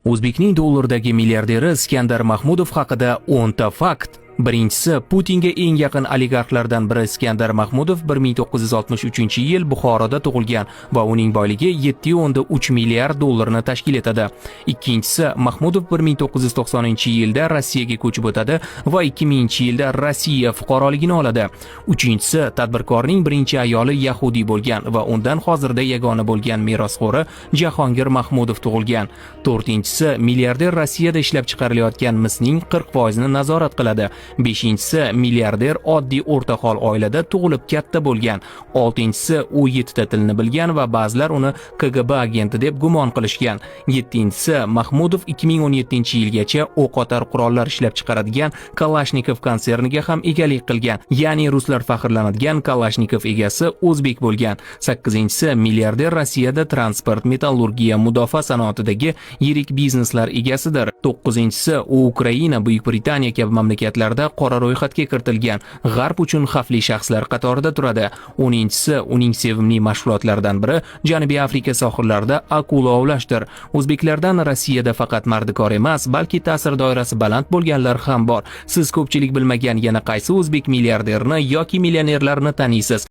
O'zbekning dollardagi milliarderi Iskandar Mahmudov haqida 10 ta fakt. Birinchisi, Putinga eng yaqin oligarxlardan biri Iskandar Mahmudov 1963-yil Buxoroda tug'ilgan va uning boyligi 7.3 milliard dollarni tashkil etadi. Ikkinchisi, Mahmudov 1990-yilda Rossiyaga ko'chib o'tadi va 2000-yilda Rossiya fuqaroligini oladi. Uchinchisi, tadbirkorning birinchi ayoli yahudiy bo'lgan va undan hozirda yagona bo'lgan merosxo'ri Jahongir Mahmudov tug'ilgan. To'rtinchisi, milliarder Rossiyada ishlab chiqarilayotgan misning 40% ni nazorat qiladi. Beshinchisi, milliarder oddiy o'rtahol oilada tug'ilib katta bo'lgan. Oltinchisi, u 7 ta tilni bilgan va ba'zilar uni KGB agenti deb gumon qilishgan. Yettinchisi, Mahmudov 2017-yilgacha o'qotar qurollar ishlab chiqaradigan Kalashnikov konserniga ham egalik qilgan. Ya'ni ruslar faxrlanadigan Kalashnikov egasi o'zbek bo'lgan. Sakkizinchisi, milliarder Rossiyada transport, metallurgiya, mudofaa sanoatidagi yirik bizneslar egasidir. To'qqizinchisi, u Ukraina, Buyuk Britaniya kabi mamlakatlarda qora ro'yxatga kiritilgan g'arb uchun xavfli shaxslar qatorida turadi. 10-inchisi, uning sevimli mashg'ulotlaridan biri Janubiy Afrika sohillarida akula ovlashdir. O'zbeklardan Rossiyada faqat mardikor emas, balki ta'sir doirasi baland bo'lganlar ham bor. Siz ko'pchilik bilmagan yana qaysi o'zbek milliarderini yoki millionerlarni taniysiz?